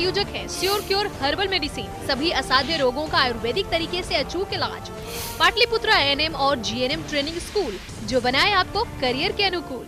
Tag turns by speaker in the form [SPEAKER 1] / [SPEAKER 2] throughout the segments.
[SPEAKER 1] प्रायोजक हैं sure cure herbal medicine, सभी असाध्य रोगों का आयुर्वेदिक तरीके से अचूक इलाज। पाटलिपुत्रा एएनएम और जीएनएम ट्रेनिंग स्कूल, जो बनाए आपको करियर के अनुकूल।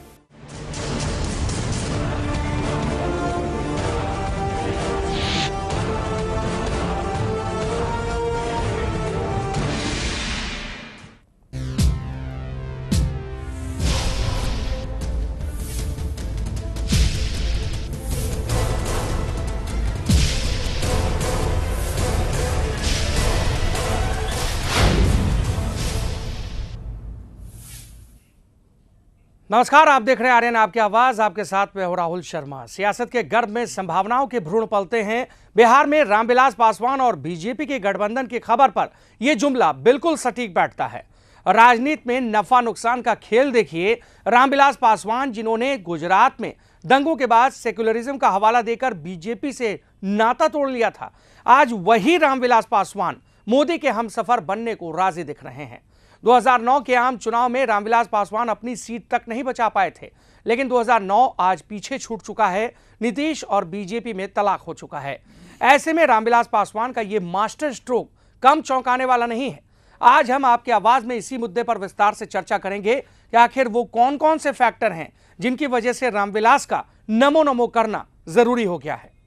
[SPEAKER 2] नमस्कार, आप देख रहे हैं आर्यन आपकी आवाज। आपके साथ मैं हूं राहुल शर्मा। सियासत के गर्भ में संभावनाओं के भ्रूण पलते हैं। बिहार में रामविलास पासवान और बीजेपी के गठबंधन की खबर पर यह जुमला बिल्कुल सटीक बैठता है। राजनीति में नफा नुकसान का खेल देखिए। रामविलास पासवान, जिन्होंने गुजरात में दंगों के बाद सेक्युलरिज्म का हवाला देकर बीजेपी से नाता तोड़ लिया था, आज वही रामविलास पासवान मोदी के हमसफर बनने को राजी दिख रहे हैं। 2009 के आम चुनाव में रामविलास पासवान अपनी सीट तक नहीं बचा पाए थे, लेकिन 2009 आज पीछे छूट चुका है। नीतीश और बीजेपी में तलाक हो चुका है। ऐसे में रामविलास पासवान का यह मास्टर स्ट्रोक कम चौंकाने वाला नहीं है। आज हम आपकी आवाज में इसी मुद्दे पर विस्तार से चर्चा करेंगे कि आखिर वो कौन कौन से फैक्टर हैं जिनकी वजह से रामविलास का नमो नमो करना जरूरी हो गया है।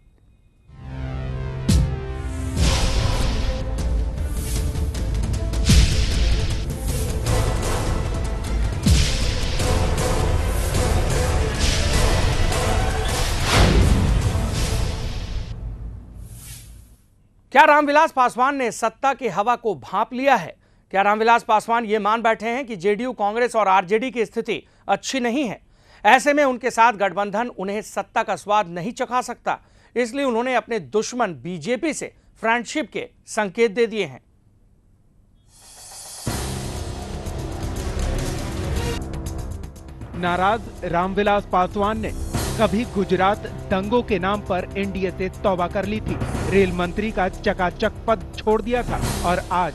[SPEAKER 2] क्या रामविलास पासवान ने सत्ता की हवा को भांप लिया है? क्या रामविलास पासवान ये मान बैठे हैं कि जेडीयू, कांग्रेस और आरजेडी की स्थिति अच्छी नहीं है? ऐसे में उनके साथ गठबंधन उन्हें सत्ता का स्वाद नहीं चखा सकता, इसलिए उन्होंने अपने दुश्मन बीजेपी से फ्रेंडशिप के संकेत दे दिए हैं।
[SPEAKER 3] नाराज रामविलास पासवान ने कभी गुजरात दंगों के नाम पर एनडीए से तौबा कर ली थी, रेल मंत्री का चकाचक पद छोड़ दिया था, और आज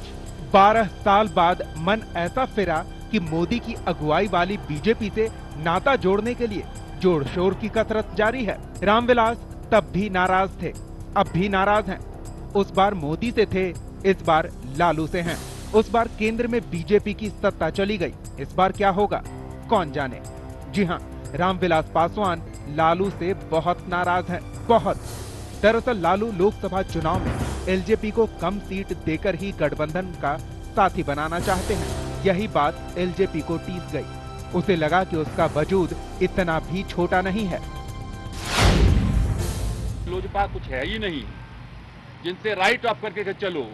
[SPEAKER 3] 12 साल बाद मन ऐसा फिरा कि मोदी की अगुवाई वाली बीजेपी से नाता जोड़ने के लिए जोर शोर की कसरत जारी है। रामविलास तब भी नाराज थे, अब भी नाराज हैं। उस बार मोदी से थे, इस बार लालू से हैं। उस बार केंद्र में बीजेपी की सत्ता चली गई, इस बार क्या होगा कौन जाने। जी हाँ, रामविलास पासवान लालू से बहुत नाराज हैं, बहुत। दरअसल लालू लोकसभा चुनाव में एलजेपी को कम सीट देकर ही गठबंधन का साथी बनाना चाहते हैं। यही बात एलजेपी को टीस गई। उसे लगा कि उसका वजूद इतना भी छोटा नहीं है।
[SPEAKER 4] लोजपा कुछ है ही नहीं जिनसे राइट ऑफ करके चलो,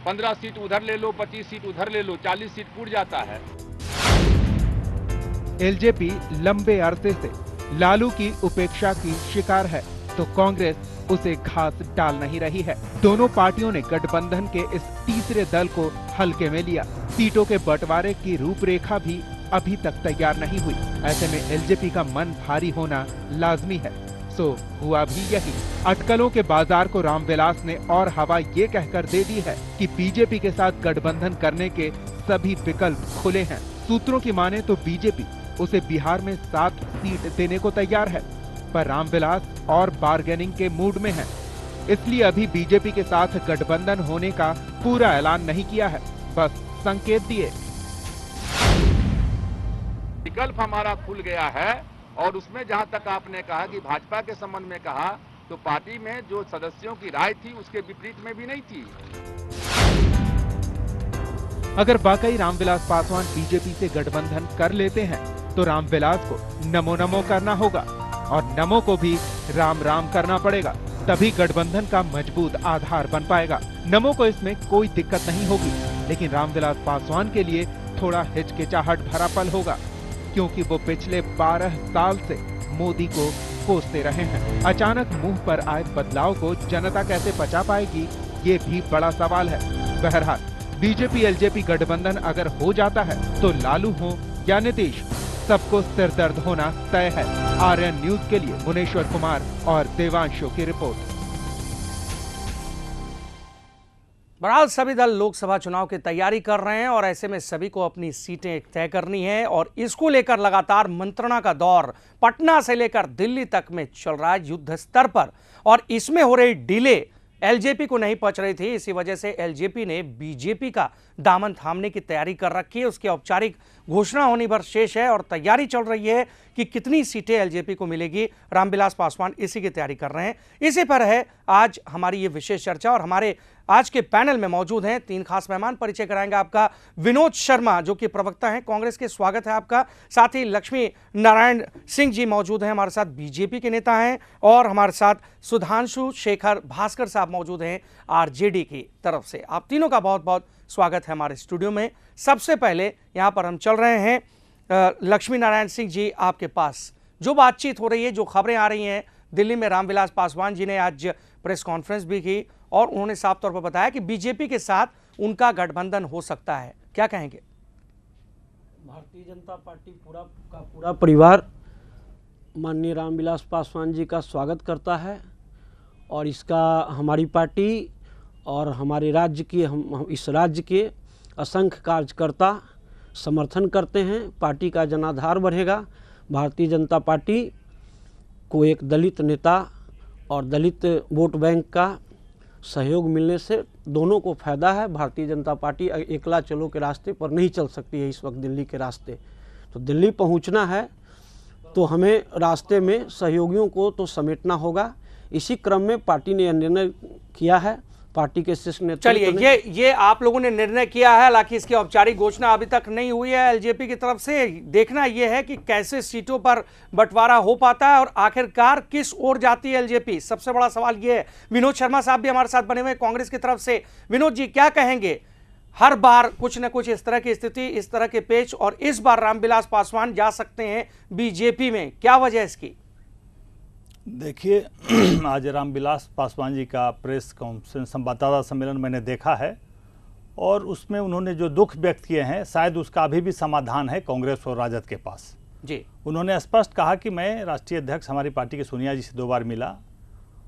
[SPEAKER 4] 15 सीट उधर ले लो, 25 सीट उधर ले लो, 40 सीट कूट जाता है।
[SPEAKER 3] एलजेपी लंबे अरसे से लालू की उपेक्षा की शिकार है, तो कांग्रेस उसे घास डाल नहीं रही है। दोनों पार्टियों ने गठबंधन के इस तीसरे दल को हल्के में लिया। सीटों के बंटवारे की रूपरेखा भी अभी तक तैयार नहीं हुई। ऐसे में एलजेपी का मन भारी होना लाजमी है। सो हुआ भी यही। अटकलों के बाजार को रामविलास ने और हवा ये कहकर दे दी है कि बीजेपी के साथ गठबंधन करने के सभी विकल्प खुले हैं। सूत्रों की माने तो बीजेपी उसे बिहार में 7 सीट देने को तैयार है, पर रामविलास और बार्गेनिंग के मूड में हैं। इसलिए अभी बीजेपी के साथ गठबंधन होने का पूरा ऐलान नहीं किया है, बस संकेत दिए।
[SPEAKER 4] विकल्प हमारा खुल गया है, और उसमें जहां तक आपने कहा कि भाजपा के संबंध में कहा, तो पार्टी में जो सदस्यों की राय थी उसके विपरीत में भी नहीं थी।
[SPEAKER 3] अगर वाकई रामविलास पासवान बीजेपी से गठबंधन कर लेते हैं तो रामविलास को नमो नमो करना होगा, और नमो को भी राम राम करना पड़ेगा, तभी गठबंधन का मजबूत आधार बन पाएगा। नमो को इसमें कोई दिक्कत नहीं होगी, लेकिन रामविलास पासवान के लिए थोड़ा हिचकिचाहट भरा पल होगा, क्योंकि वो पिछले 12 साल से मोदी को कोसते रहे हैं। अचानक मुंह पर आए बदलाव को जनता कैसे पचा पाएगी, ये भी बड़ा सवाल है। बहरहाल बीजेपी एलजेपी गठबंधन अगर हो जाता है तो लालू हो या नीतीश, सबको सिर दर्द होना तय है। आर्यन न्यूज के लिए भुवनेश्वर कुमार और देवांशु की रिपोर्ट।
[SPEAKER 2] बहरहाल सभी दल लोकसभा चुनाव की तैयारी कर रहे हैं और ऐसे में सभी को अपनी सीटें तय करनी है और इसको लेकर लगातार मंत्रणा का दौर पटना से लेकर दिल्ली तक में चल रहा है युद्ध स्तर पर। और इसमें हो रही डिले एलजेपी को नहीं पच रही थी, इसी वजह से एलजेपी ने बीजेपी का दामन थामने की तैयारी कर रखी है। उसकी औपचारिक घोषणा होनी भर शेष है और तैयारी चल रही है कि कितनी सीटें एलजेपी को मिलेगी। रामविलास पासवान इसी की तैयारी कर रहे हैं। इसी पर है आज हमारी ये विशेष चर्चा और हमारे आज के पैनल में मौजूद हैं तीन खास मेहमान। परिचय कराएंगे आपका विनोद शर्मा जो कि प्रवक्ता हैं कांग्रेस के, स्वागत है आपका। साथ ही लक्ष्मी नारायण सिंह जी मौजूद हैं, हमारे साथ बीजेपी के नेता हैं। और हमारे साथ सुधांशु शेखर भास्कर साहब मौजूद हैं आरजेडी की तरफ से। आप तीनों का बहुत बहुत स्वागत है हमारे स्टूडियो में। सबसे पहले यहाँ पर हम चल रहे हैं लक्ष्मी नारायण सिंह जी आपके पास। जो बातचीत हो रही है, जो खबरें आ रही हैं, दिल्ली में रामविलास पासवान जी ने आज प्रेस कॉन्फ्रेंस भी की और उन्होंने साफ तौर पर बताया कि बीजेपी के साथ उनका गठबंधन हो सकता है। क्या कहेंगे?
[SPEAKER 5] भारतीय जनता पार्टी पूरा परिवार माननीय रामविलास पासवान जी का स्वागत करता है और इसका हमारी पार्टी और हमारे राज्य की हम इस राज्य के असंख्य कार्यकर्ता समर्थन करते हैं। पार्टी का जनाधार बढ़ेगा। भारतीय जनता पार्टी को एक दलित नेता और दलित वोट बैंक का सहयोग मिलने से दोनों को फायदा है। भारतीय जनता पार्टी एकला चलो के रास्ते पर नहीं चल सकती है इस वक्त दिल्ली के रास्ते। तो दिल्ली पहुंचना है तो हमें रास्ते में सहयोगियों को तो समेटना होगा। इसी क्रम में पार्टी ने निर्णय किया है, पार्टी के शीर्ष नेतृत्व।
[SPEAKER 2] चलिए, ये आप लोगों ने निर्णय किया है, हालांकि इसकी औपचारिक घोषणा अभी तक नहीं हुई है एलजेपी की तरफ से। देखना यह है कि कैसे सीटों पर बंटवारा हो पाता है और आखिरकार किस ओर जाती है एलजेपी। सबसे बड़ा सवाल यह है। विनोद शर्मा साहब भी हमारे साथ बने हुए कांग्रेस की तरफ से। विनोद जी, क्या कहेंगे? हर बार कुछ न कुछ इस तरह की स्थिति, इस तरह के पेच, और इस बार रामविलास पासवान जा सकते हैं बीजेपी में, क्या वजह इसकी?
[SPEAKER 6] देखिए, आज रामविलास पासवान जी का प्रेस कॉन्फ्रेंस संवाददाता सम्मेलन मैंने देखा है और उसमें उन्होंने जो दुख व्यक्त किए हैं शायद उसका अभी भी समाधान है कांग्रेस और राजद के पास
[SPEAKER 2] जी।
[SPEAKER 6] उन्होंने स्पष्ट कहा कि मैं राष्ट्रीय अध्यक्ष हमारी पार्टी के सोनिया जी से 2 बार मिला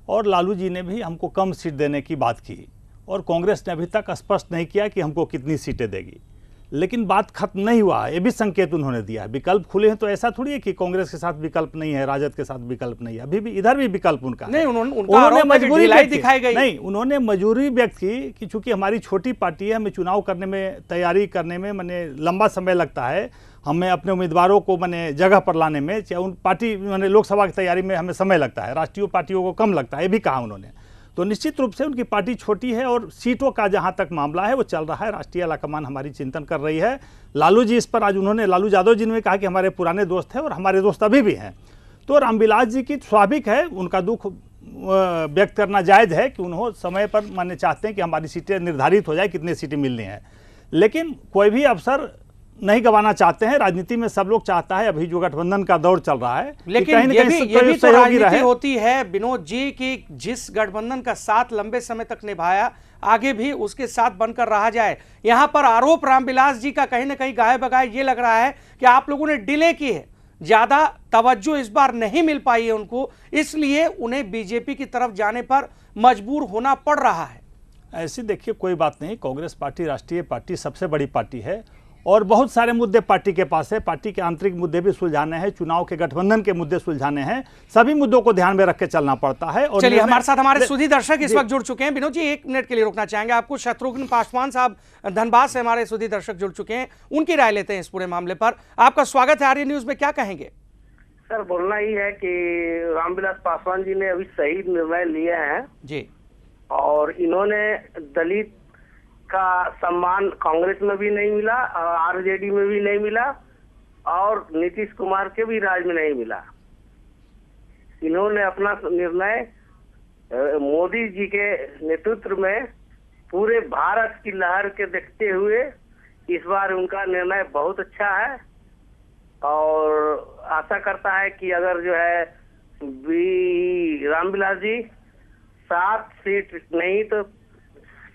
[SPEAKER 6] और लालू जी ने भी हमको कम सीट देने की बात की और कांग्रेस ने अभी तक स्पष्ट नहीं किया कि हमको कितनी सीटें देगी। लेकिन बात खत्म नहीं हुआ, ये भी संकेत उन्होंने दिया। विकल्प खुले हैं तो ऐसा थोड़ी है कि कांग्रेस के साथ विकल्प नहीं है, राजद के साथ विकल्प नहीं है। अभी भी इधर भी विकल्प उनका
[SPEAKER 2] नहीं, उन्होंने मजबूरी दिखाई गई।
[SPEAKER 6] नहीं, उन्होंने मजबूरी व्यक्त की कि चूंकि हमारी छोटी पार्टी है, हमें चुनाव करने में, तैयारी करने में मैंने लंबा समय लगता है, हमें अपने उम्मीदवारों को मैंने जगह पर लाने में, चाहे उन पार्टी मैंने लोकसभा की तैयारी में हमें समय लगता है, राष्ट्रीय पार्टियों को कम लगता है, ये भी कहा उन्होंने। तो निश्चित रूप से उनकी पार्टी छोटी है और सीटों का जहां तक मामला है वो चल रहा है। राष्ट्रीय आलाकमान हमारी चिंतन कर रही है। लालू जी इस पर आज उन्होंने, लालू यादव जी ने कहा कि हमारे पुराने दोस्त हैं और हमारे दोस्त अभी भी हैं। तो रामविलास जी की स्वाभाविक है, उनका दुख व्यक्त करना जायज़ है कि उन्होंने समय पर मानने चाहते हैं कि हमारी सीटें निर्धारित हो जाए, कितनी सीटें मिलनी है। लेकिन कोई भी अवसर नहीं गंवाना चाहते हैं। राजनीति में सब लोग चाहता है, अभी जो गठबंधन का दौर चल रहा है,
[SPEAKER 2] लेकिन ये भी तो राजनीति होती है विनोद जी कि जिस गठबंधन का साथ लंबे समय तक निभाया, आगे भी उसके साथ बनकर रहा जाए। यहां पर आरोप रामविलास जी का कहीं ना कहीं गाये बगाए ये लग रहा है कि आप लोगों ने डिले की है, ज्यादा तवज्जो इस बार नहीं मिल पाई है उनको, इसलिए उन्हें बीजेपी की तरफ जाने पर मजबूर होना पड़ रहा है।
[SPEAKER 6] ऐसी देखिए कोई बात नहीं, कांग्रेस पार्टी राष्ट्रीय पार्टी सबसे बड़ी पार्टी है और बहुत सारे मुद्दे पार्टी के पास है। पार्टी के आंतरिक मुद्दे भी सुलझाने हैं, चुनाव के गठबंधन के मुद्दे सुलझाने हैं, सभी मुद्दों को ध्यान में रख के चलना पड़ता है। और
[SPEAKER 2] चलिए, हमारे साथ हमारे सुधी दर्शक इस वक्त जुड़ चुके हैं। विनोद जी, 1 मिनट के लिए रुकना चाहेंगे आपको। शत्रुघ्न पासवान साहब धनबाद से हमारे सुधी दर्शक जुड़ चुके हैं, उनकी राय लेते हैं इस पूरे मामले पर। आपका स्वागत है आर्य न्यूज में, क्या कहेंगे?
[SPEAKER 7] सर, बोलना ही है कि रामविलास पासवान जी ने अभी सही निर्णय लिए हैं
[SPEAKER 2] जी,
[SPEAKER 7] और इन्होंने दलित का सम्मान कांग्रेस में भी नहीं मिला, आरजेडी में भी नहीं मिला और नीतीश कुमार के भी राज में नहीं मिला। इन्होंने अपना निर्णय मोदी जी के नेतृत्व में पूरे भारत की लहर के देखते हुए इस बार उनका निर्णय बहुत अच्छा है और आशा करता है कि अगर जो है रामविलास जी 7 सीट नहीं तो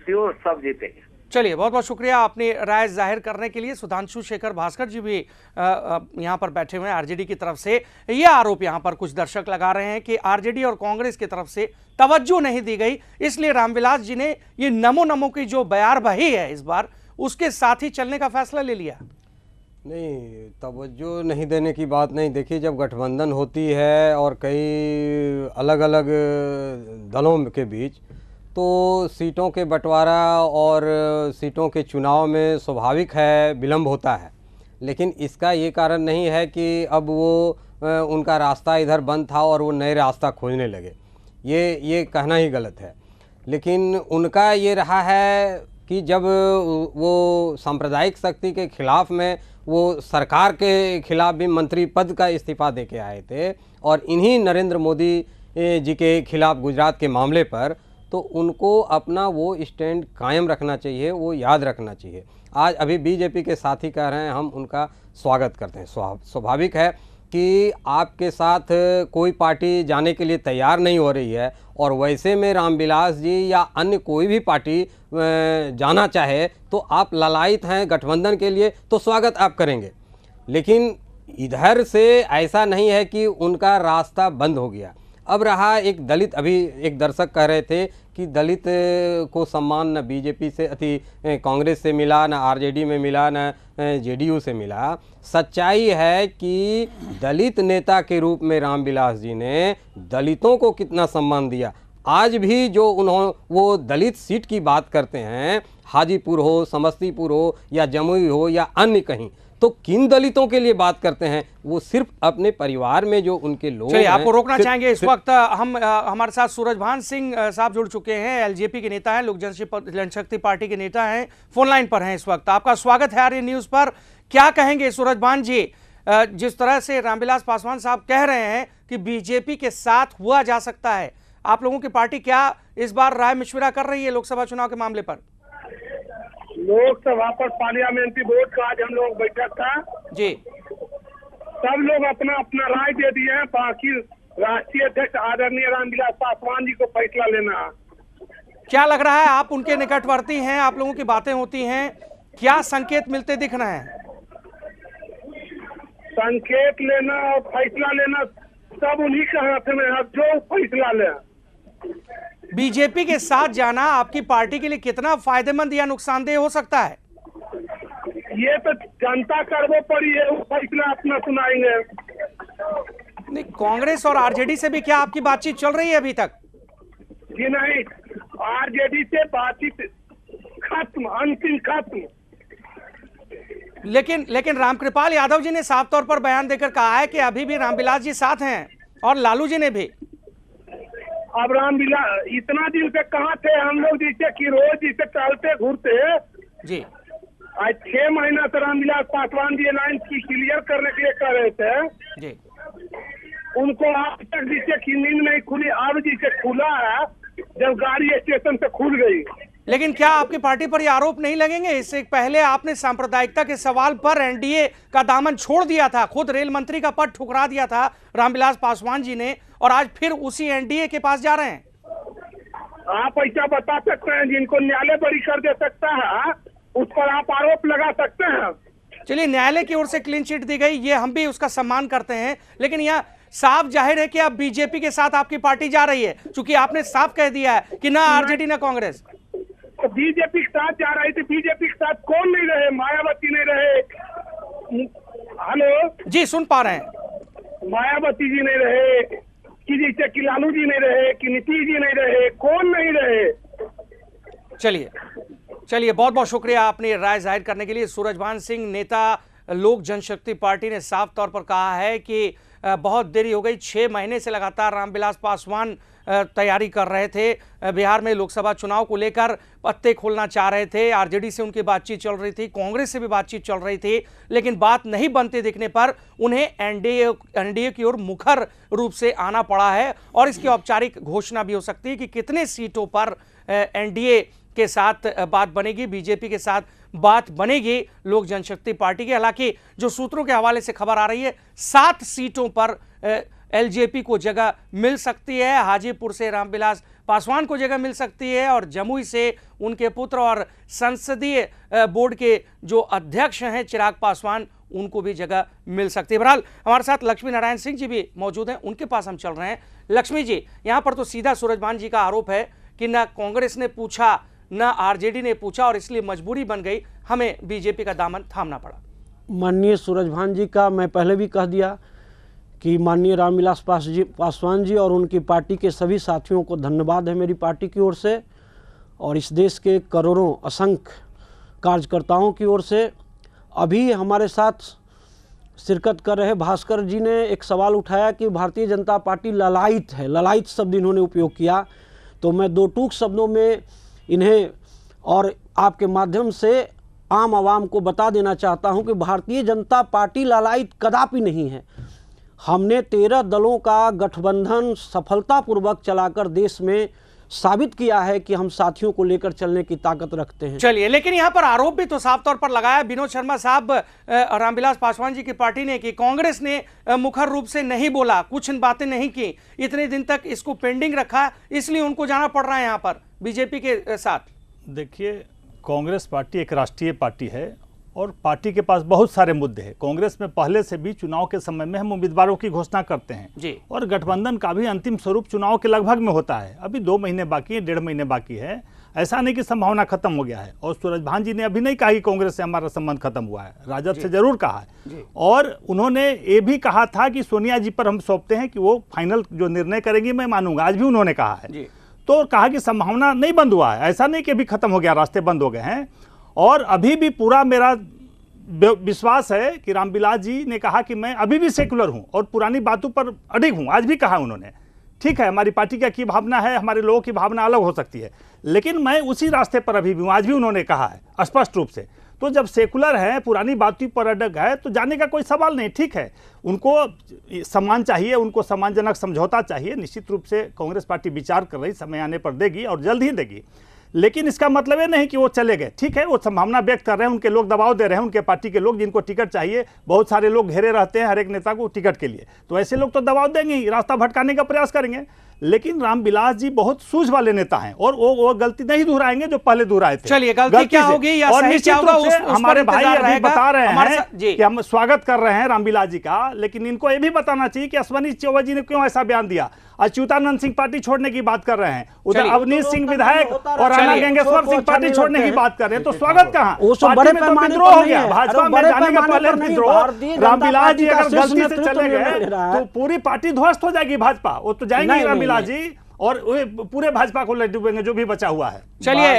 [SPEAKER 7] श्योर सब जीतेंगे।
[SPEAKER 2] चलिए, बहुत बहुत शुक्रिया अपनी राय जाहिर करने के लिए। सुधांशु शेखर भास्कर जी भी यहाँ पर बैठे हुए हैं आरजेडी की तरफ से। ये आरोप यहाँ पर कुछ दर्शक लगा रहे हैं कि आरजेडी और कांग्रेस की तरफ से तवज्जो नहीं दी गई, इसलिए रामविलास जी ने ये नमो नमो की जो बयारबाही है इस बार उसके साथ ही चलने का फैसला ले लिया।
[SPEAKER 8] नहीं, तवज्जो नहीं देने की बात नहीं। देखिए, जब गठबंधन होती है और कई अलग अलग दलों के बीच, तो सीटों के बंटवारा और सीटों के चुनाव में स्वाभाविक है विलम्ब होता है, लेकिन इसका ये कारण नहीं है कि अब वो उनका रास्ता इधर बंद था और वो नए रास्ता खोजने लगे। ये कहना ही गलत है। लेकिन उनका ये रहा है कि जब वो सांप्रदायिक शक्ति के खिलाफ में वो सरकार के खिलाफ भी मंत्री पद का इस्तीफा दे के आए थे और इन्हीं नरेंद्र मोदी जी के खिलाफ गुजरात के मामले पर, तो उनको अपना वो स्टैंड कायम रखना चाहिए, वो याद रखना चाहिए। आज अभी बीजेपी के साथी कह रहे हैं हम उनका स्वागत करते हैं। स्वाभाविक है कि आपके साथ कोई पार्टी जाने के लिए तैयार नहीं हो रही है और वैसे में रामविलास जी या अन्य कोई भी पार्टी जाना चाहे तो आप ललायित हैं गठबंधन के लिए, तो स्वागत आप करेंगे। लेकिन इधर से ऐसा नहीं है कि उनका रास्ता बंद हो गया। अब रहा एक दलित, अभी एक दर्शक कह रहे थे कि दलित को सम्मान न बीजेपी से कांग्रेस से मिला, न आरजेडी में मिला, न जेडीयू से मिला। सच्चाई है कि दलित नेता के रूप में रामविलास जी ने दलितों को कितना सम्मान दिया। आज भी जो वो दलित सीट की बात करते हैं, हाजीपुर हो, समस्तीपुर हो या जमुई हो या अन्य कहीं, तो किन दलितों के लिए बात करते हैं? वो सिर्फ अपने परिवार में जो उनके लोग हैं।
[SPEAKER 2] आपको रोकना चाहेंगे इस वक्त हम हमारे साथ सूरजभान सिंह साहब जुड़ चुके हैं, एलजेपी के नेता हैं, लोक जनशक्ति पार्टी के नेता हैं, फोन लाइन पर हैं इस वक्त। आपका स्वागत है आर्य न्यूज पर। क्या कहेंगे सूरजभान जी, जिस तरह से रामविलास पासवान साहब कह रहे हैं कि बीजेपी के साथ हुआ जा सकता है, आप लोगों की पार्टी क्या इस बार राय मशविरा कर रही है लोकसभा चुनाव के मामले पर?
[SPEAKER 9] लोकसभा पर पार्लियामेंट्री बोर्ड का आज हम लोग बैठक था
[SPEAKER 2] जी।
[SPEAKER 9] सब लोग अपना अपना राय दे दिए हैं। बाकी राष्ट्रीय अध्यक्ष आदरणीय रामविलास पासवान जी को फैसला लेना है।
[SPEAKER 2] क्या लग रहा है, आप उनके निकटवर्ती हैं, आप लोगों की बातें होती हैं, क्या संकेत मिलते दिख रहे हैं?
[SPEAKER 9] संकेत लेना और फैसला लेना सब उन्हीं के हाथ में है, जो फैसला ले।
[SPEAKER 2] बीजेपी के साथ जाना आपकी पार्टी के लिए कितना फायदेमंद या नुकसानदेह हो सकता है?
[SPEAKER 9] ये तो जनता कर्मों पर ही है, फैसला अपना सुनाएंगे।
[SPEAKER 2] नहीं, कांग्रेस और आरजेडी से भी क्या आपकी बातचीत चल रही है अभी तक?
[SPEAKER 9] जी नहीं, आरजेडी से बातचीत खत्म, अंतिम खत्म।
[SPEAKER 2] लेकिन रामकृपाल यादव जी ने साफ तौर पर बयान देकर कहा है कि अभी भी रामविलास जी साथ हैं और लालू जी ने भी।
[SPEAKER 9] अब रामविलास इतना दिन से कहाँ थे हम लोग, जिससे कि रोज जिसे चलते घूरते
[SPEAKER 2] जी।
[SPEAKER 9] आज 6 महीना से रामविलास पासवान जी लाइन की क्लियर करने के लिए कर रहे थे
[SPEAKER 2] जी।
[SPEAKER 9] उनको आज तक जिससे की नींद नहीं खुली, अब जिसे खुला है जब गाड़ी स्टेशन से खुल गई।
[SPEAKER 2] लेकिन क्या आपकी पार्टी पर ये आरोप नहीं लगेंगे? इससे पहले आपने सांप्रदायिकता के सवाल पर एनडीए का दामन छोड़ दिया था, खुद रेल मंत्री का पद ठुकरा दिया था रामविलास पासवान जी ने, और आज फिर उसी एनडीए के पास जा रहे हैं।
[SPEAKER 9] आप ऐसा बता सकते हैं जिनको न्यायालय बरी कर दे सकता है, उस पर आप आरोप लगा सकते हैं?
[SPEAKER 2] चलिए, न्यायालय की ओर से क्लीन चिट दी गई, ये हम भी उसका सम्मान करते हैं, लेकिन यहाँ साफ जाहिर है कि अब बीजेपी के साथ आपकी पार्टी जा रही है, क्योंकि आपने साफ कह दिया है कि ना आरजेडी ना कांग्रेस।
[SPEAKER 9] तो बीजेपी के साथ जा रही थी, बीजेपी के साथ कौन नहीं रहे? मायावती नहीं रहे। हेलो
[SPEAKER 2] जी, सुन पा रहे हैं।
[SPEAKER 9] मायावती जी नहीं रहे, कि जैसे कि लालू जी नहीं रहे, कि नीतीश जी नहीं रहे, कौन नहीं रहे?
[SPEAKER 2] चलिए, बहुत बहुत शुक्रिया अपनी राय जाहिर करने के लिए। सूरजभान सिंह, नेता लोक जनशक्ति पार्टी, ने साफ तौर पर कहा है कि बहुत देरी हो गई, 6 महीने से लगातार रामविलास पासवान तैयारी कर रहे थे, बिहार में लोकसभा चुनाव को लेकर पत्ते खोलना चाह रहे थे, आरजेडी से उनकी बातचीत चल रही थी, कांग्रेस से भी बातचीत चल रही थी, लेकिन बात नहीं बनते दिखने पर उन्हें एनडीए की ओर मुखर रूप से आना पड़ा है, और इसकी औपचारिक घोषणा भी हो सकती है कि कितने सीटों पर एनडीए के साथ बात बनेगी, बीजेपी के साथ बात बनेगी लोक जनशक्ति पार्टी की। हालांकि जो सूत्रों के हवाले से खबर आ रही है, 7 सीटों पर एलजेपी को जगह मिल सकती है। हाजीपुर से रामविलास पासवान को जगह मिल सकती है और जमुई से उनके पुत्र और संसदीय बोर्ड के जो अध्यक्ष हैं चिराग पासवान, उनको भी जगह मिल सकती है। बहरहाल हमारे साथ लक्ष्मी नारायण सिंह जी भी मौजूद हैं, उनके पास हम चल रहे हैं। लक्ष्मी जी, यहाँ पर तो सीधा सूरजभान जी का आरोप है कि ना कांग्रेस ने पूछा ना आरजेडी ने पूछा और इसलिए मजबूरी बन गई, हमें बीजेपी का दामन थामना पड़ा।
[SPEAKER 5] माननीय सूरजभान जी का मैं पहले भी कह दिया कि माननीय रामविलास पासवान जी और उनकी पार्टी के सभी साथियों को धन्यवाद है मेरी पार्टी की ओर से और इस देश के करोड़ों असंख्य कार्यकर्ताओं की ओर से। अभी हमारे साथ शिरकत कर रहे भास्कर जी ने एक सवाल उठाया कि भारतीय जनता पार्टी ललायत है, ललायत शब्द इन्होंने उपयोग किया, तो मैं दो टूक शब्दों में इन्हें और आपके माध्यम से आम आवाम को बता देना चाहता हूं कि भारतीय जनता पार्टी ललायत कदापि नहीं है। हमने 13 दलों का गठबंधन सफलतापूर्वक चलाकर देश में साबित किया है कि हम साथियों को लेकर चलने की ताकत रखते हैं।
[SPEAKER 2] चलिए, लेकिन यहाँ पर आरोप भी तो साफ तौर पर लगाया विनोद शर्मा साहब रामविलास पासवान जी की पार्टी ने कि कांग्रेस ने मुखर रूप से नहीं बोला, कुछ बातें नहीं की, इतने दिन तक इसको पेंडिंग रखा, इसलिए उनको जाना पड़ रहा है यहाँ पर बीजेपी के साथ।
[SPEAKER 6] देखिए, कांग्रेस पार्टी एक राष्ट्रीय पार्टी है और पार्टी के पास बहुत सारे मुद्दे हैं। कांग्रेस में पहले से भी चुनाव के समय में हम उम्मीदवारों की घोषणा करते हैं
[SPEAKER 2] जी।
[SPEAKER 6] और गठबंधन का भी अंतिम स्वरूप चुनाव के लगभग में होता है। अभी 2 महीने बाकी है, 1.5 महीने बाकी है, ऐसा नहीं कि संभावना खत्म हो गया है। और सूरजभान जी ने अभी नहीं कहा कि कांग्रेस से हमारा संबंध खत्म हुआ है, राजद से जरूर कहा है और उन्होंने ये भी कहा था कि सोनिया जी पर हम सौंपते हैं कि वो फाइनल जो निर्णय करेंगी मैं मानूंगा, आज भी उन्होंने कहा है। तो कहा कि संभावना नहीं बंद हुआ है, ऐसा नहीं कि अभी खत्म हो गया, रास्ते बंद हो गए हैं। और अभी भी पूरा मेरा विश्वास है कि रामविलास जी ने कहा कि मैं अभी भी सेकुलर हूं और पुरानी बातों पर अडिग हूं, आज भी कहा उन्होंने। ठीक है, हमारी पार्टी की भावना है, हमारे लोगों की भावना अलग हो सकती है, लेकिन मैं उसी रास्ते पर अभी भी हूं, आज भी उन्होंने कहा है स्पष्ट रूप से। तो जब सेकुलर है, पुरानी बातों पर अडग है, तो जाने का कोई सवाल नहीं। ठीक है, उनको सम्मान चाहिए, उनको सम्मानजनक समझौता चाहिए। निश्चित रूप से कांग्रेस पार्टी विचार कर रही, समय आने पर देगी और जल्द ही देगी, लेकिन इसका मतलब ये नहीं कि वो चले गए। ठीक है, वो संभावना व्यक्त कर रहे हैं, उनके लोग दबाव दे रहे हैं, उनके पार्टी के लोग जिनको टिकट चाहिए, बहुत सारे लोग घेरे रहते हैं हर एक नेता को टिकट के लिए, तो ऐसे लोग तो दबाव देंगे ही, रास्ता भटकाने का प्रयास करेंगे। लेकिन रामविलास जी बहुत सूझ वाले नेता हैं और वो गलती नहीं दोहराएंगे जो पहले दोहराए थे।
[SPEAKER 2] चलिए, गलती क्या होगी या
[SPEAKER 6] और
[SPEAKER 2] सही क्या होगा, उस
[SPEAKER 6] हमारे भाई अभी बता रहे हैं
[SPEAKER 2] कि
[SPEAKER 6] हम स्वागत कर रहे हैं रामविलास जी का, लेकिन इनको ये भी बताना चाहिए कि अश्वनी चौबे जी ने क्यों ऐसा बयान दिया। अच्युतानंद सिंह पार्टी छोड़ने की बात कर रहे हैं, उधर अवनीश सिंह विधायक और राणा गंगेश्वर सिंह पार्टी छोड़ने की बात कर रहे हैं, तो स्वागत कहाँ?
[SPEAKER 5] बड़े पैमाने
[SPEAKER 6] हो गया, भाजपा में जाने का पहले विद्रोह। रामविलास जी अगर गलती से चले गए तो पूरी पार्टी ध्वस्त हो जाएगी भाजपा, वो तो जाएंगे रामविलास जी और पूरे भाजपा को लड्डू बेंगे जो भी बचा हुआ है।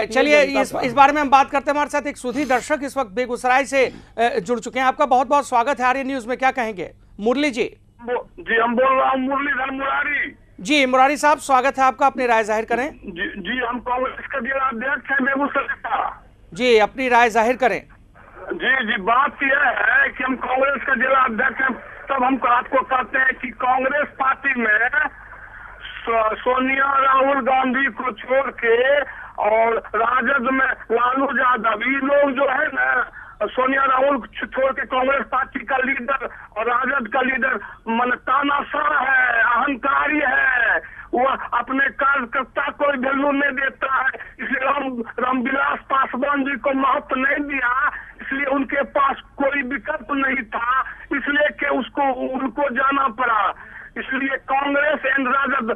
[SPEAKER 2] चलिए इस बारे में हम बात करते हैं। हमारे साथ एक सुधी दर्शक इस वक्त बेगूसराय से जुड़ चुके हैं। आपका बहुत बहुत स्वागत है आर्य न्यूज में, क्या कहेंगे? मुरली जी।
[SPEAKER 9] जी, हम बोल रहा हूँ मुरलीधर मुरारी
[SPEAKER 2] जी। मुरारी साहब, स्वागत है आपका, अपनी राय जाहिर करें।
[SPEAKER 9] जी, हम कांग्रेस का जिला अध्यक्ष है बेगूसराय का।
[SPEAKER 2] जी, अपनी राय जाहिर करें।
[SPEAKER 9] जी, बात यह है कि हम कांग्रेस का जिला अध्यक्ष हैं, तब हम आपको कहते हैं कि कांग्रेस पार्टी में सोनिया राहुल गांधी को छोड़ के और राजद में लालू यादव, ये लोग जो है ना, सोनिया राहुल छोड़ के कांग्रेस पार्टी का लीडर और राजद का लीडर मन तानाशाह है, अहंकारी है, वो अपने कार्यकर्ता को वैल्यू नहीं देता है। इसलिए रामविलास पासवान जी को महत्व नहीं दिया, इसलिए उनके पास कोई विकल्प नहीं था, इसलिए कि उनको जाना पड़ा। इसलिए कांग्रेस एंड राजद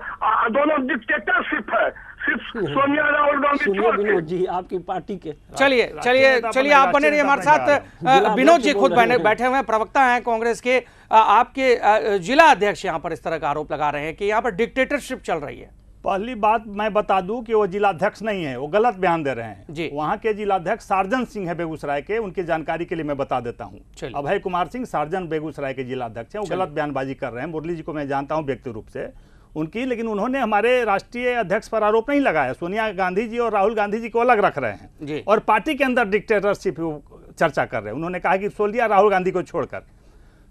[SPEAKER 9] दोनों डिक्टेटरशिप है, सिर्फ सोनिया राहुल गांधी छोड़ के।
[SPEAKER 5] विनोद जी, आपकी पार्टी के
[SPEAKER 2] चलिए आप बने रहिए हमारे साथ। विनोद जी खुद बैठे हुए हैं, प्रवक्ता हैं कांग्रेस के, आपके जिला अध्यक्ष यहाँ पर इस तरह का आरोप लगा रहे हैं कि यहाँ पर डिक्टेटरशिप चल रही है।
[SPEAKER 6] पहली बात मैं बता दूं कि वो जिलाध्यक्ष नहीं है, वो गलत बयान दे रहे हैं। वहां के जिलाध्यक्ष सार्जन सिंह है बेगूसराय के, उनकी जानकारी के लिए मैं बता देता हूं। अभय कुमार सिंह सार्जन बेगूसराय के जिलाध्यक्ष हैं, वो गलत बयानबाजी कर रहे हैं। मुरली जी को मैं जानता हूं व्यक्तिगत रूप से उनकी, लेकिन उन्होंने हमारे राष्ट्रीय अध्यक्ष पर आरोप नहीं लगाया। सोनिया गांधी जी और राहुल गांधी जी को अलग रख रहे हैं और पार्टी के अंदर डिक्टेटरशिप चर्चा कर रहे हैं। उन्होंने कहा कि सोनिया राहुल गांधी को छोड़कर,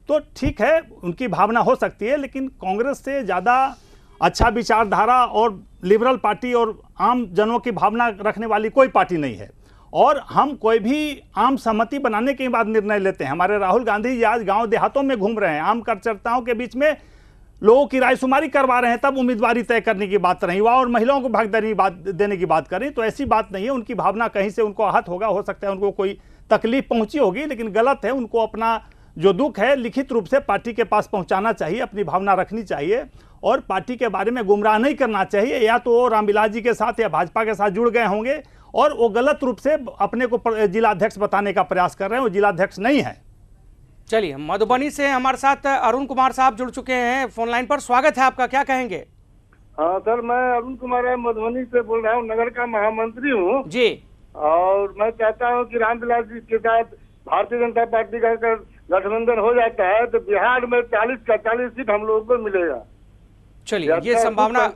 [SPEAKER 6] तो ठीक है, उनकी भावना हो सकती है, लेकिन कांग्रेस से ज्यादा अच्छा विचारधारा और लिबरल पार्टी और आम जनों की भावना रखने वाली कोई पार्टी नहीं है। और हम कोई भी आम सहमति बनाने के बाद निर्णय लेते हैं। हमारे राहुल गांधी जी आज गांव देहातों में घूम रहे हैं, आम कार्यकर्ताओं के बीच में लोगों की रायशुमारी करवा रहे हैं तब उम्मीदवारी तय करने की बात रही। युवा और महिलाओं को भागीदारी देने की बात करें तो ऐसी बात नहीं है। उनकी भावना कहीं से उनको आहत होगा, हो सकता है उनको कोई तकलीफ पहुंची होगी, लेकिन गलत है। उनको अपना जो दुख है लिखित रूप से पार्टी के पास पहुंचाना चाहिए, अपनी भावना रखनी चाहिए और पार्टी के बारे में गुमराह नहीं करना चाहिए। या तो वो रामविलास जी के साथ या भाजपा के साथ जुड़ गए होंगे और वो गलत रूप से अपने को जिलाध्यक्ष बताने का प्रयास कर रहे हैं, वो जिलाध्यक्ष नहीं है।
[SPEAKER 2] चलिए, मधुबनी से हमारे साथ अरुण कुमार साहब जुड़ चुके हैं फोन लाइन पर। स्वागत है आपका, क्या कहेंगे?
[SPEAKER 10] हाँ सर, मैं अरुण कुमार मधुबनी से बोल रहा हूँ, नगर का महामंत्री हूँ
[SPEAKER 2] जी।
[SPEAKER 10] और मैं चाहता हूँ कि रामविलास जी के साथ भारतीय जनता पार्टी का गठबंधन हो जाता है तो बिहार में 40 का 40 सीट हम लोगों को मिलेगा।
[SPEAKER 2] चलिए, ये संभावना,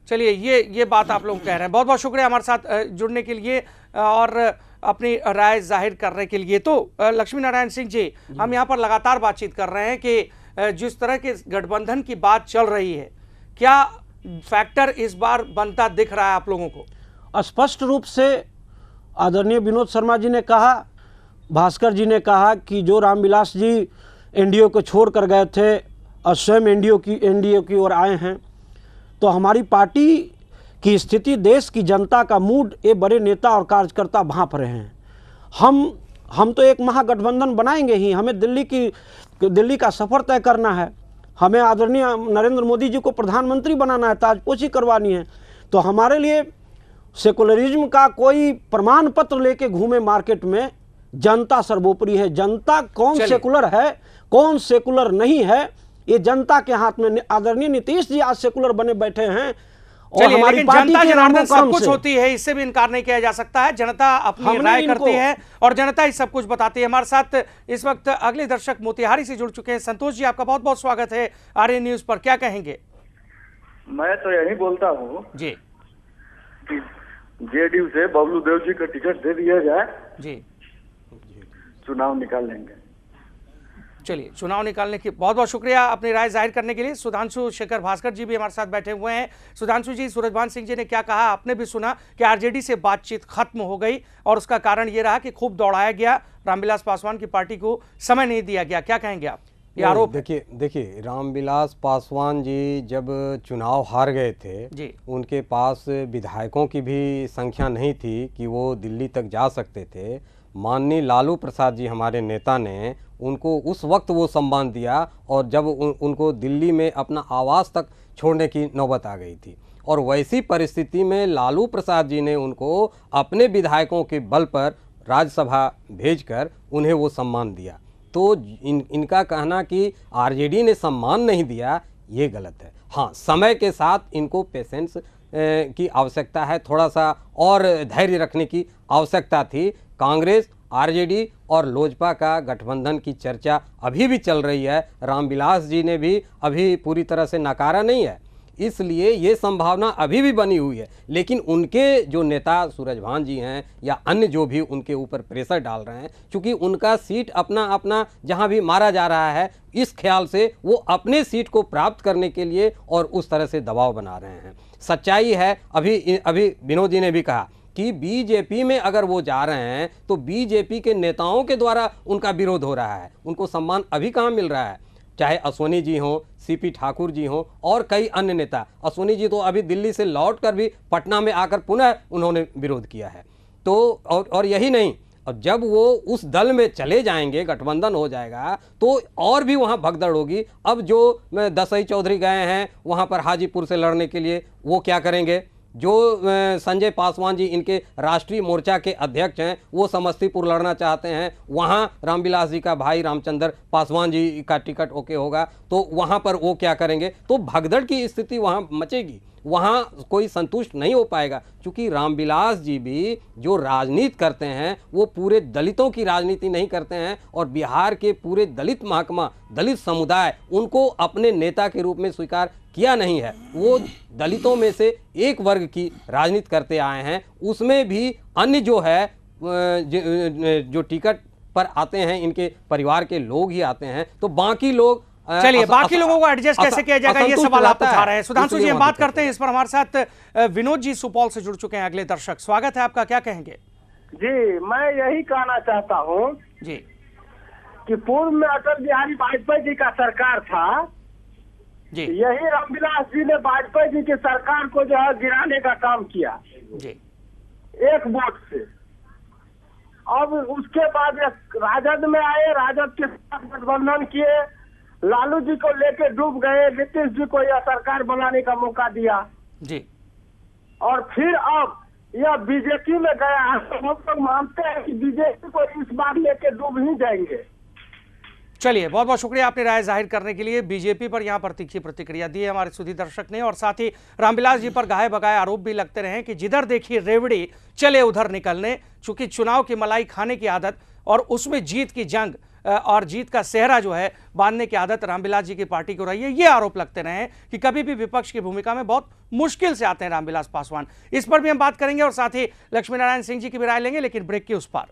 [SPEAKER 2] चलिए ये बात आप लोग कह रहे हैं। बहुत बहुत शुक्रिया हमारे साथ जुड़ने के लिए और अपनी राय जाहिर करने के लिए। तो लक्ष्मी नारायण सिंह जी, हम यहाँ पर लगातार बातचीत कर रहे हैं कि जिस तरह के गठबंधन की बात चल रही है, क्या फैक्टर इस बार बनता दिख रहा है आप लोगों को?
[SPEAKER 5] स्पष्ट रूप से आदरणीय विनोद शर्मा जी ने कहा, भास्कर जी ने कहा कि जो रामविलास जी एनडीए को छोड़ कर गए थे और स्वयं एनडीए की ओर आए हैं, तो हमारी पार्टी की स्थिति, देश की जनता का मूड ये बड़े नेता और कार्यकर्ता भांप रहे हैं। हम तो एक महागठबंधन बनाएंगे ही। हमें दिल्ली का सफ़र तय करना है, हमें आदरणीय नरेंद्र मोदी जी को प्रधानमंत्री बनाना है, ताजपोशी करवानी है। तो हमारे लिए सेकुलरिज्म का कोई प्रमाण पत्र लेके घूमे मार्केट में, जनता सर्वोपरि है। जनता कौन सेकुलर है, कौन सेकुलर नहीं है, ये जनता के हाथ में। आदरणीय नीतीश जी आज सेकुलर बने बैठे हैं और हमारी पार्टी के नामों
[SPEAKER 2] सब कुछ होती है, इससे भी इनकार नहीं किया जा सकता है। जनता अपनी राय करती है और जनता ही सब कुछ बताती है। हमारे साथ इस वक्त अगले दर्शक मोतिहारी से जुड़ चुके हैं। संतोष जी, आपका बहुत बहुत स्वागत है आर्यन न्यूज पर, क्या कहेंगे?
[SPEAKER 10] मैं तो यही बोलता हूँ
[SPEAKER 2] जी,
[SPEAKER 10] जेडीयू से बबलू देव जी का टिकट दे दिया जाए
[SPEAKER 2] जी,
[SPEAKER 10] चुनाव निकाल लेंगे।
[SPEAKER 2] चलिए, चुनाव निकालने की बहुत बहुत शुक्रिया अपनी राय जाहिर करने के लिए। सुधांशु शेखर भास्कर जी भी हमारे साथ बैठे हुए हैं। सुधांशु जी, सूरजभान सिंह जी ने क्या कहा आपने भी सुना कि आरजेडी से बातचीत खत्म हो गई और उसका कारण ये रहा कि खूब दौड़ाया गया, रामविलास पासवान की पार्टी को समय नहीं दिया गया। क्या कहेंगे आप? ये आरोप
[SPEAKER 8] देखिए रामविलास पासवान जी जब चुनाव हार गए थे
[SPEAKER 2] जी,
[SPEAKER 8] उनके पास विधायकों की भी संख्या नहीं थी कि वो दिल्ली तक जा सकते थे। माननीय लालू प्रसाद जी हमारे नेता ने उनको उस वक्त वो सम्मान दिया और जब उनको दिल्ली में अपना आवास तक छोड़ने की नौबत आ गई थी, और वैसी परिस्थिति में लालू प्रसाद जी ने उनको अपने विधायकों के बल पर राज्यसभा भेजकर उन्हें वो सम्मान दिया। तो इनका कहना कि आरजेडी ने सम्मान नहीं दिया, ये गलत है। हाँ, समय के साथ इनको पेशेंस की आवश्यकता है, थोड़ा सा और धैर्य रखने की आवश्यकता थी। कांग्रेस, आरजेडी और लोजपा का गठबंधन की चर्चा अभी भी चल रही है। रामविलास जी ने भी अभी पूरी तरह से नकारा नहीं है, इसलिए ये संभावना अभी भी बनी हुई है। लेकिन उनके जो नेता सूरजभान जी हैं या अन्य जो भी उनके ऊपर प्रेशर डाल रहे हैं, क्योंकि उनका सीट अपना अपना जहां भी मारा जा रहा है, इस ख्याल से वो अपने सीट को प्राप्त करने के लिए और उस तरह से दबाव बना रहे हैं। सच्चाई है, अभी विनोद जी ने भी कहा कि बीजेपी में अगर वो जा रहे हैं तो बीजेपी के नेताओं के द्वारा उनका विरोध हो रहा है, उनको सम्मान अभी कहाँ मिल रहा है। चाहे अश्वनी जी हों, सीपी ठाकुर जी हों और कई अन्य नेता। अश्वनी जी तो अभी दिल्ली से लौटकर भी पटना में आकर पुनः उन्होंने विरोध किया है। तो और यही नहीं, और जब वो उस दल में चले जाएंगे, गठबंधन हो जाएगा, तो और भी वहाँ भगदड़ होगी। अब जो दसई चौधरी गए हैं वहाँ पर हाजीपुर से लड़ने के लिए, वो क्या करेंगे? जो संजय पासवान जी इनके राष्ट्रीय मोर्चा के अध्यक्ष हैं, वो समस्तीपुर लड़ना चाहते हैं, वहाँ रामविलास जी का भाई रामचंद्र पासवान जी का टिकट ओके होगा, तो वहाँ पर वो क्या करेंगे? तो भगदड़ की स्थिति वहाँ मचेगी, वहाँ कोई संतुष्ट नहीं हो पाएगा। क्योंकि रामविलास जी भी जो राजनीति करते हैं वो पूरे दलितों की राजनीति नहीं करते हैं, और बिहार के पूरे दलित महकमा, दलित समुदाय उनको अपने नेता के रूप में स्वीकार किया नहीं है। वो दलितों में से एक वर्ग की राजनीति करते आए हैं, उसमें भी अन्य जो है जो टिकट पर आते हैं इनके परिवार के लोग ही आते हैं, तो बाकी लोग
[SPEAKER 2] चलिए बाकी लोगों को एडजस्ट कैसे किया जाएगा, ये सवाल आप उठा रहे हैं। सुधांशु जी, हम बात करते हैं इस पर। हमारे साथ विनोद जी सुपौल से जुड़ चुके हैं, अगले दर्शक। स्वागत है आपका, क्या कहेंगे?
[SPEAKER 10] जी, मैं यही कहना चाहता हूँ
[SPEAKER 2] जी
[SPEAKER 10] कि पूर्व में अटल बिहारी वाजपेयी जी का सरकार था,
[SPEAKER 2] जी
[SPEAKER 10] यही रामविलास जी ने वाजपेयी जी की सरकार को जो है गिराने का काम किया
[SPEAKER 2] जी,
[SPEAKER 10] एक वोट से। अब उसके बाद राजद में आए, राजद के साथ गठबंधन किए, लालू जी को लेके डूब गए, नीतीश जी को यह सरकार बनाने का मौका दिया
[SPEAKER 2] जी,
[SPEAKER 10] और फिर अब यह बीजेपी में गया। हम लोग मानते हैं कि बीजेपी को इस बार लेके डूब ही जाएंगे।
[SPEAKER 2] चलिए, बहुत बहुत शुक्रिया आपने राय जाहिर करने के लिए। बीजेपी पर यहाँ पर तीखी प्रतिक्रिया दी है हमारे सुधी दर्शक ने, और साथ ही रामविलास जी पर गाहे बगाए आरोप भी लगते रहे कि जिधर देखिए रेवड़ी चले उधर निकलने। चूंकि चुनाव की मलाई खाने की आदत और उसमें जीत की जंग और जीत का सेहरा जो है बांधने की आदत रामविलास जी की पार्टी को रही है, ये आरोप लगते रहे हैं कि कभी भी विपक्ष की भूमिका में बहुत मुश्किल से आते हैं रामविलास पासवान। इस पर भी हम बात करेंगे और साथ ही लक्ष्मी नारायण सिंह जी की भी राय लेंगे, लेकिन ब्रेक की उस पार।